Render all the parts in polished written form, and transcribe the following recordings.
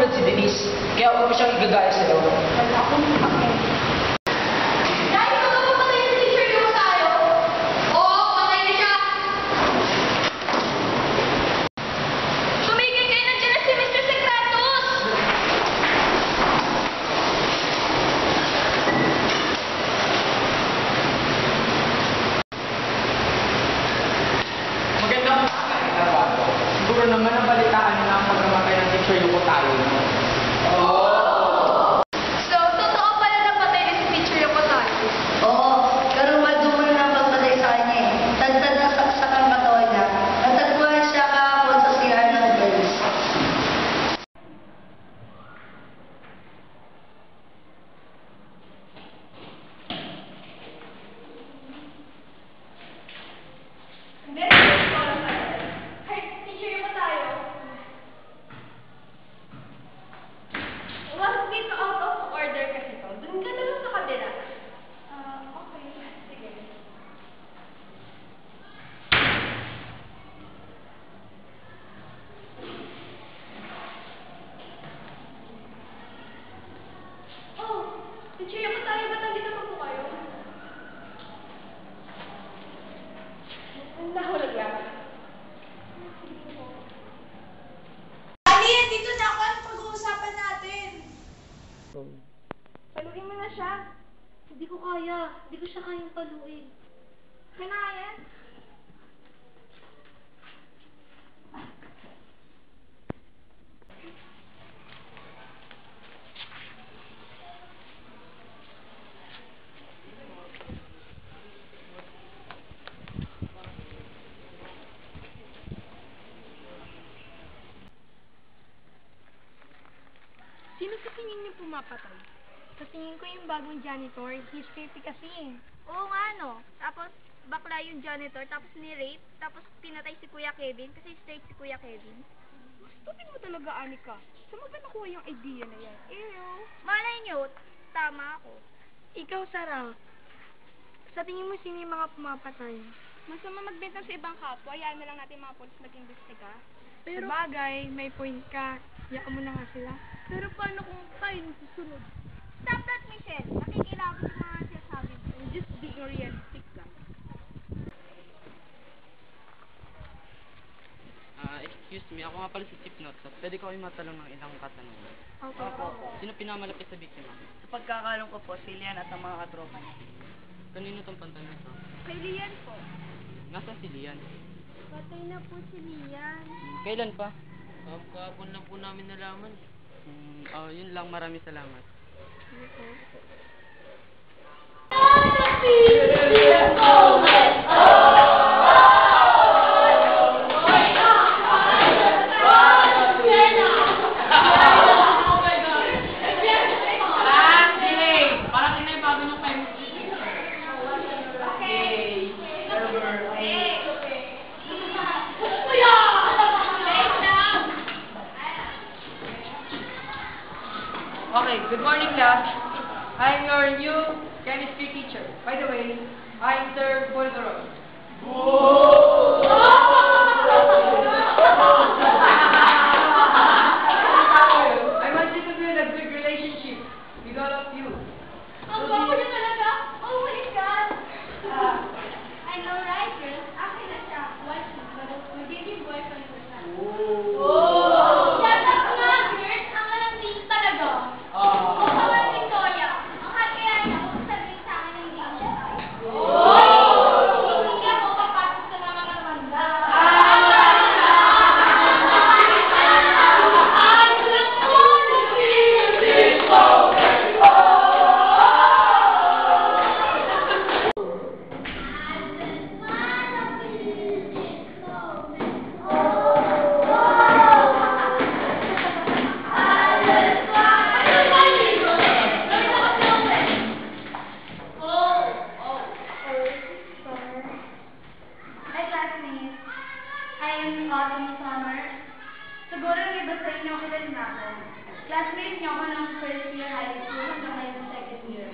katulad si Denise. Kaya huwag mo siyang igagaya sa'yo. Wala akong pake. Dahil ikaw ba patay na teacher yung tayo? Oo, patay na siya. Tumigil kayo, nandiyan na si Mr. Secretus! Magandang umaga, Eduardo. Siguro naman nabalitaan niyo na ang pagkamatay ng teacher yung tayo. So, totoo pala na patay na si teacher yung tayo? Oo, pero madumol na pagpatay sa kanya eh. Tantad na saksak ang katawan niya. Natagpuan siya kahapon sa CR ng girls. Hindi, ito lang pala. Hey, teacher yung tayo? Once dito out of order kasi to, dun ka na lang sa kabila. Okay. Sige. Oh, teacher yung tayo, ba't nandito pa po kayo? Nahulog lang. Ali, dito na ako. Ano pag-uusapan natin? Paluin mo na siya. Hindi ko kaya. Hindi ko siya kayang paluin. Kaya. Sino sa tingin niyo pumapatay? Sa tingin ko yung bagong janitor, he's creepy kasi eh. Oo nga, no. Tapos, bakla yung janitor, tapos ni-rape, tapos pinatay si Kuya Kevin, kasi straight si Kuya Kevin. Stupid mo talaga, Anika. Saan mo ba nakuha yung idea na yan? Ew. Malay nyo, tama ako. Ikaw, Sarah. Sa tingin mo sino yung mga pumapatay? Masama magbenta sa ibang kapwa, hayaan na lang natin mga polis mag-imbestiga. Pero, sabagay, may point ka. Yaka mo na nga sila. Pero paano kung tayo susunod? Stop that, Michelle. Nakikilabot yung mga sinasabi mo. Just be realistic lang. Excuse me, ako nga pala si Chief Notso. Pwede ko kayo matanong ng ilang katanungan. Opo. Sino pinamalapit sa biktima? Sa pagkakaroon ko po, si Lian at ang mga katropa niya. Kanino tong pantay nito? Kay Lian po. Nasaan si Lian? Patay na po si Lian. Kailan pa? Kahapon lang po namin nalaman. Yun lang. Maraming salamat. Okay, good morning class. I'm your new chemistry teacher. By the way, I'm Sir Poldoron. I want you to build a good relationship with all of you. Ang gwapo niya talaga. Oh my God. I know, right, girls? Akin na siya. Watch me. Magiging boyfriend ko siya. Shut up nga, girls. Ang malambing talaga. Kung kawan Victoria, ang kaya niya kung sabihin sa akin ng hindi siya tayo. Hindi ako papasok sa mga kalawanda. Hi, classmates. I am Autumn Summer. Siguro yung iba sa inyo kilala na ako. Classmate niyo ako ng first year high school hanggang ngayon second year.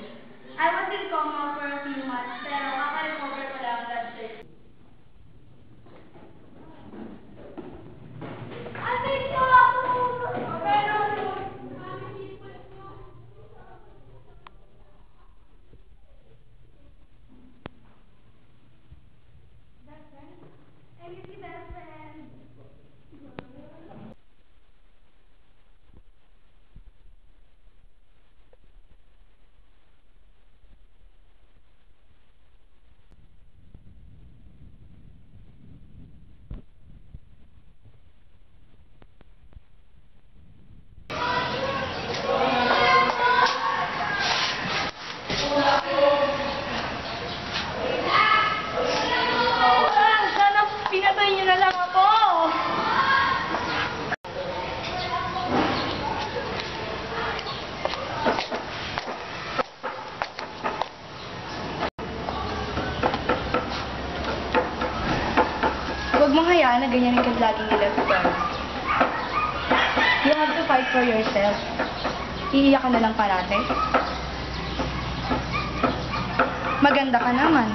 I was in coma for a few months, pero kaka-recover ko lang last year. Ate, ito ako. Pero, sana ganyan ka laging nilapitan. You have to fight for yourself. Iiyak ka na lang parate. Maganda ka naman.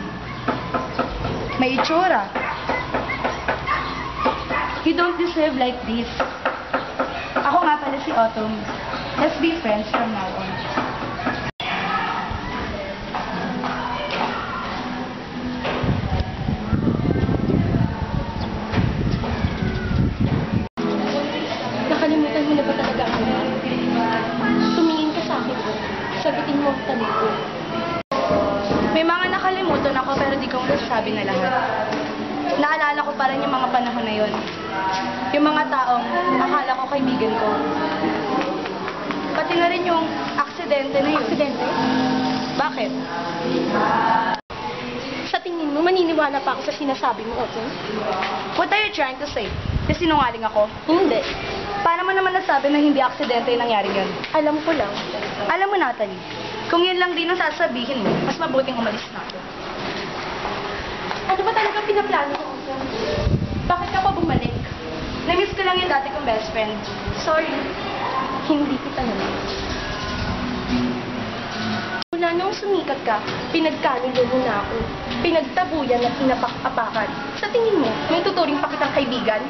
May itsura. You don't deserve like this. Ako nga pala si Autumn. Let's be friends from now on. Nakalimutan mo na ba talaga ako? Tumingin ka sa akin. Sagutin mo ang tanong ko. May mga nakalimutan ako pero di ko masasabi na lahat. Naalala ko pa rin yung mga panahon na yun. Yung mga taong akala ko kaibigan ko. Pati na rin yung aksidente na yun. Aksidente? Bakit? Sa tingin mo, maniniwala pa ako sa sinasabi mo, Autumn? What are you trying to say? Sinungaling ako? Hindi. Paano mo naman nasabi na hindi aksidente yung nangyari yun? Alam ko lang. Alam mo, Natalie, kung yun lang din ang sasabihin mo, mas mabuting umalis na ako. Ano ba talaga pinaplano ko, Autumn? Bakit ka pa bumalik? Namiss ko lang yung dati kong best friend. Sorry. Hindi kita naman. Mula nung sumikat ka, pinagkanulo mo na ako. Pinagtabuyan at pinapak-apakan. Sa tingin mo, may tuturing pa kitang kaibigan?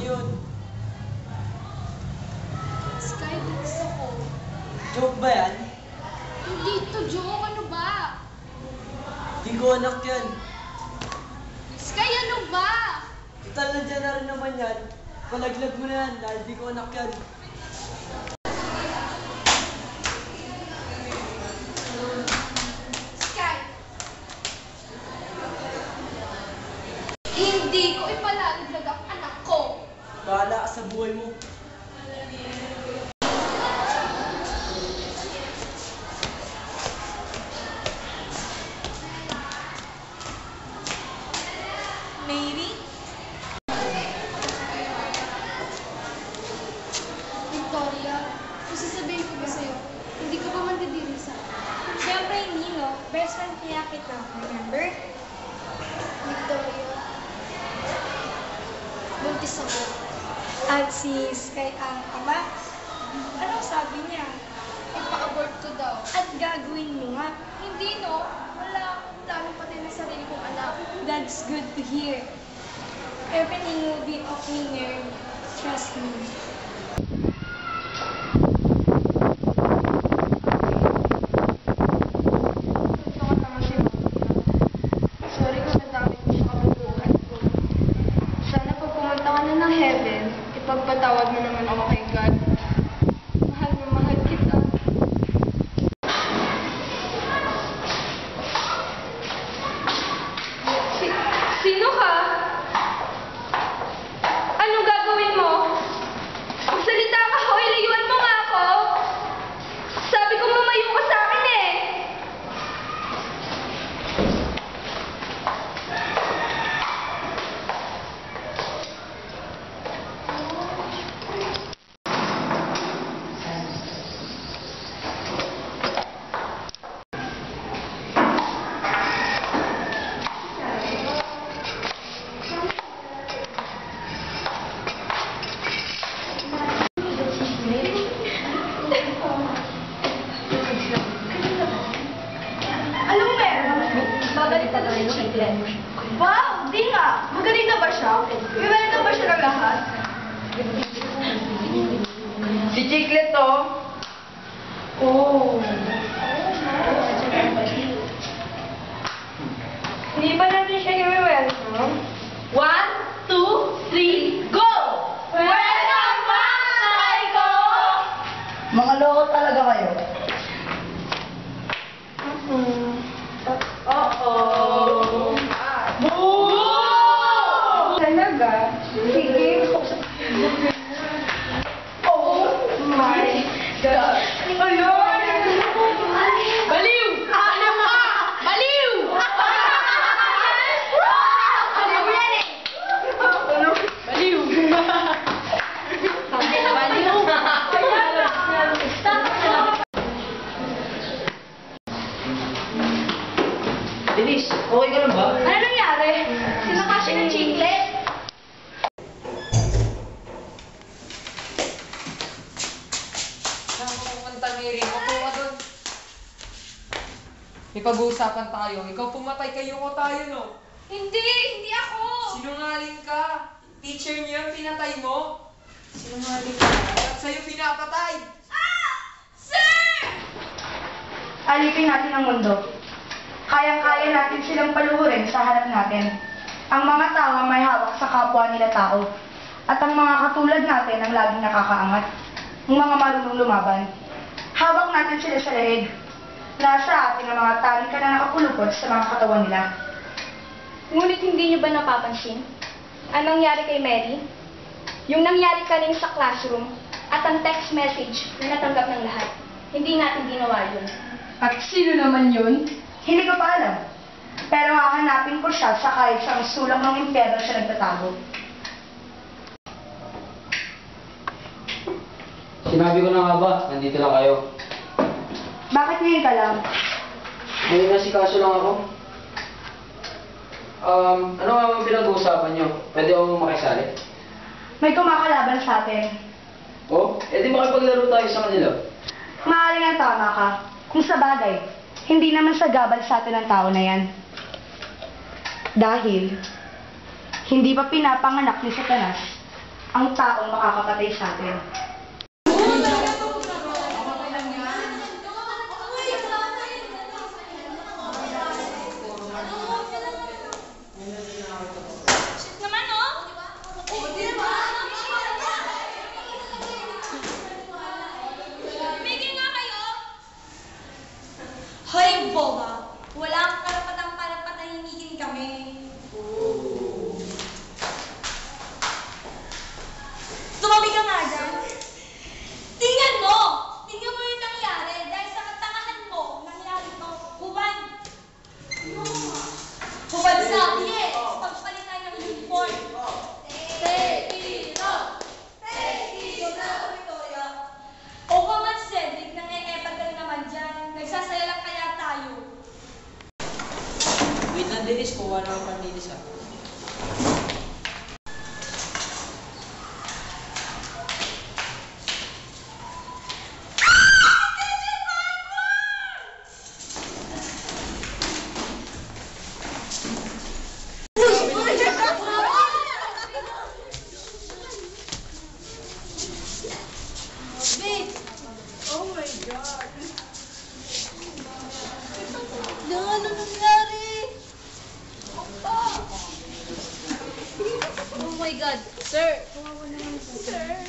Yun. Sky, gusto ko. Joke ba yan? Hindi to joke, ano ba? Di ko anak yan. Sky, ano ba? Total na dyan na rin naman yan. Palaglag mo na yan dahil di ko anak yan. Sky! Hindi ko ipalalaglag ang anak ko. Bahala ka sa buhay mo. Mary? Victoria, kung sasabihin ko ba sa'yo, hindi ka ba mandidiri sa akin? Siyempre hindi, no? Best friend kaya kita, remember? Victoria, buntis ako. At si Sky ang ama, anong sabi niya? Ipa-abort ko daw. At gagawin mo nga. Hindi, no? Wala akong plano pati na sarili kong anak. That's good to hear. Everything will be okay, Mary. Trust me. Sorry kung nadami ko sa kabubuhan ko. Sana pag pumunta ka na ng heaven, ipagpatawad mo naman ako kay God. Mahal na mahal kita. Sino ka? Anong gagawin mo? Magsalita ka, hoy! Layuan mo nga ako! Sabi ko lumayo ka sa akin eh! Anong meron? Babalik na doon yung chiclet. Wow! Di nga! Magaling na ba siya? May welcome ba siya ng lahat? Si Chiclet to. Oh. Hindi ba natin siya i-welcome? 1, 2, 3, go! Welcome back, Taiko! Mga loko talaga kayo. Uh-oh. Boo! Talaga? Sige. Oh my God. Ayun! Denise, okay ka lang ba? Ano nangyari? Sinaka siya ng chiclet. Nakumanta Mary, upo ka doon. May pag-uusapan tayo. Ikaw pumatay, kayo ko tayo, no? Hindi ako! Sinungaling ka. Teacher niyo, pinatay mo. Sinungaling ka. At sa'yo pinapatay. Sir! Alipin natin ang mundo. Kayang-kaya natin silang paluhurin sa harap natin. Ang mga tao ang may hawak sa kapwa nila tao. At ang mga katulad natin ang laging nakakaangat. Ang mga marunong lumaban. Hawak natin sila sa leeg. Nasa atin ang mga talika na nakapulupot sa mga katawan nila. Ngunit hindi niyo ba napapansin? Anong nangyari kay Mary? Yung nangyari kanina sa classroom at ang text message na natanggap ng lahat. Hindi natin ginawa yun. At sino naman yun? Hindi ko pa alam. Pero hahanapin ko siya sa kahit sa sulok ng impyerno siya nagtatago. Sinabi ko na nga ba, nandito lang kayo. Bakit ngayon ka lang? May nasikaso lang ako. Ano nga ang pinag-uusapan nyo? Pwede akong makisali? May kumakalaban sa atin. Oh, edi makipaglaro tayo sa kanila. Maaaring ang tama ka. Kung sa bagay, hindi naman sagabal sa atin ang tao na yan. Dahil, hindi pa pinapanganak ni Satanas ang taong makakapatay sa atin. Shit naman, oh! Tumigil nga kayo! Hoy, boba! Wala kang karapatang para patahimikin kami. Tumabi ka nga dyan. Tingnan mo! Tingnan mo yung nangyari. Dahil sa katangahan mo, nangyari to. Hubad! Hubad sabi eh! Pagpalit tayo ng uniform. Take it off! Take it off, Victoria! O ka man, Cedric, nang-e-epat ka naman dyan. Nagsasaya lang kaya tayo. Wait lang, Denise. Kuha na ang panlinis, ha? Oh my God! Ano nangyari? Oh my God! Sir! Kawawa naman sir!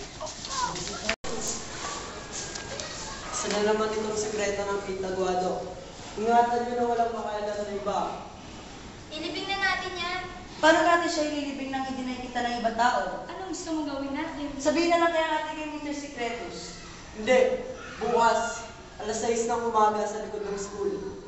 Isa na naman itong sekreto ng Pitaguado. Ingatan nyo na walang makailan sa iba. Ilibing na natin yan. Paano natin siya ililibing nang hindi nakikita ng ibang tao? Anong gusto mong gawin natin? Sabihin na lang kaya natin kay Mr. Secretus. Hindi. Bukas, alas 6 ng umaga sa likod ng school.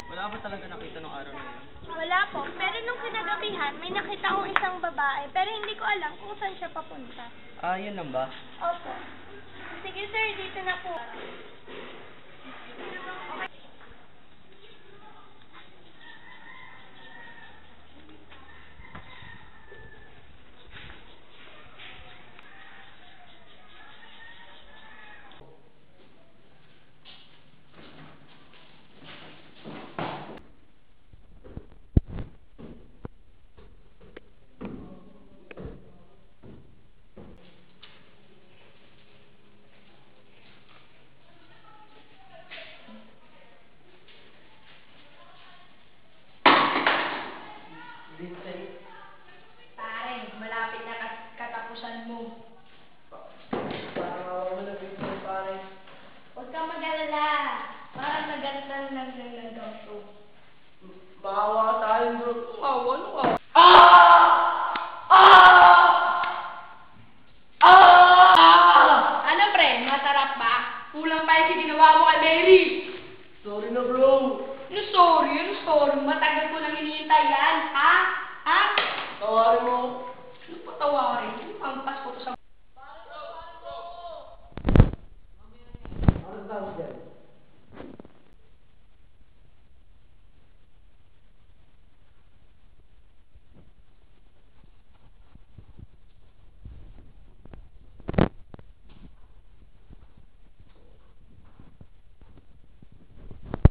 Wala ba talaga nakita nung araw na yun? Wala po. Pero nung kinagabihan, may nakita akong isang babae. Pero hindi ko alam kung saan siya papunta. Ah, yun lang ba? Opo. Sige sir, dito na po. Pare, malapit na katapusan mo. Huwag kang mag-alala. Parang nagantan lang ng doktor. Bawa tayo, bro. Bawa, ano ka? Ano pre, masarap ba? Kulang pa yung ginawa mo kay Mary. Sorry na, bro. Ano sorry? Ano sorry? Matagal ko nang hinihintay yan, ha? Ha? Tawarin mo. Ano patawarin? Pampas ko to sa... Anong tawag dyan?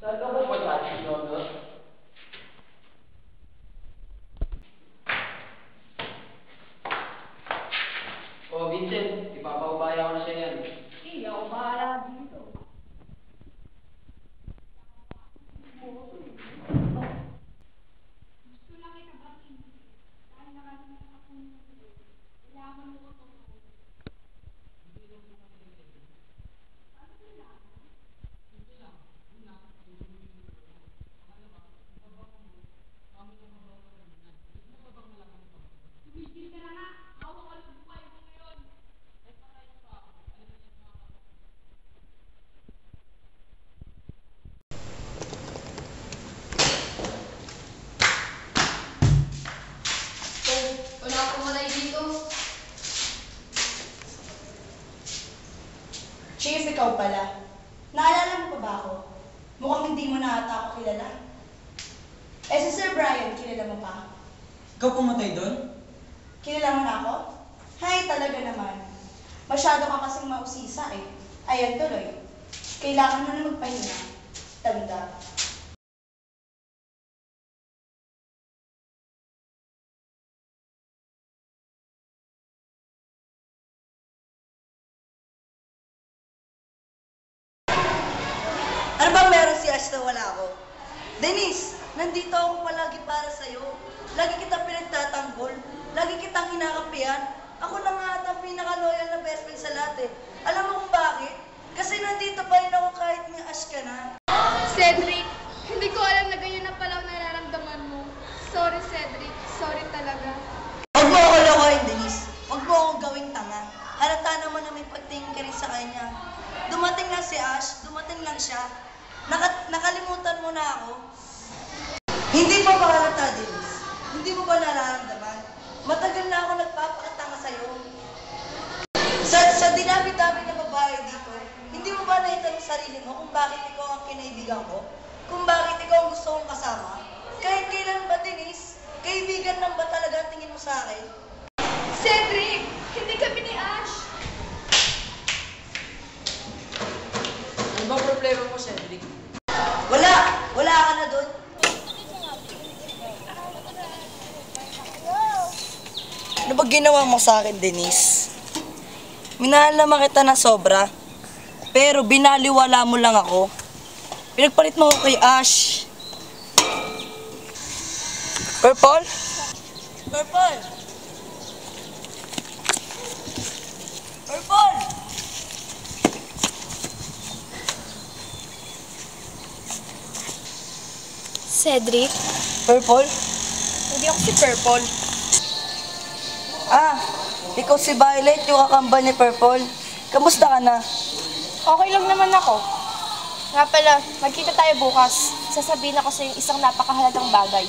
Saan ka po ba sa Lolo? Oh, Vincent, ipapaubaya ko na siya yan. Hindi ako bahala dito. Gusto lang kita batiin. Dahil nakalimutan ako ng kailangan mo ko. Wala akong malay dito. Cheers, ikaw pala. Naalala mo pa ba ako? Mukhang hindi mo na ata ako kilala. Eh, si Sir Brian, kilala mo pa? Ikaw pumatay doon? Kilala mo na ako? Hay, talaga naman. Masyado ka kasing mausisa eh. Ayan tuloy. Kailangan mo na magpahinga. Tanda. Ano ba meron si Ash na wala ako? Denise, nandito ako palagi para sa'yo. Lagi kitang pinagtatanggol. Lagi kitang kinakampihan. Ako na nga at ang pinaka-loyal na best friend sa lahat eh. Alam mo kung bakit? Kasi nandito pa rin ako kahit may Ash ka na. Cedric, hindi ko alam na ganyan na pala ang nararamdaman mo. Sorry, Cedric. Sorry talaga. Huwag mo ako lokohin, Denise. Huwag mo akong gawing tanga. Halata naman na may pagtingin ka rin sa kanya. Dumating lang si Ash, dumating lang siya. Nakalimutan mo na ako. Hindi pa ba halata, Denise? Hindi mo ba nararamdaman? Matagal na ako nagpapakatanga sa'yo. Sa dinami-dami na babae dito, hindi mo ba naitanong sarili mo kung bakit ikaw ang kinaibigan ko? Kung bakit ikaw ang gusto kong kasama? Kahit kailan ba, Denise? Kaibigan lang ba talaga ang tingin mo sa akin? Cedric, hindi kami ni Ash. Ano ba problema mo, Cedric? Wala! Wala ka na doon. Ano ba ginawa mo sa akin, Denise? Minahal naman kita na sobra, pero binaliwala mo lang ako. Pinagpalit mo ako kay Ash. Purple? Purple! Purple! Cedric, Purple? hindi ako si Purple. Ah, ikaw si Violet, yung kakambal ni Purple. Kamusta ka na? Okay lang naman ako. Nga pala, magkita tayo bukas. Sasabihin ako sa isang napakahalagang bagay.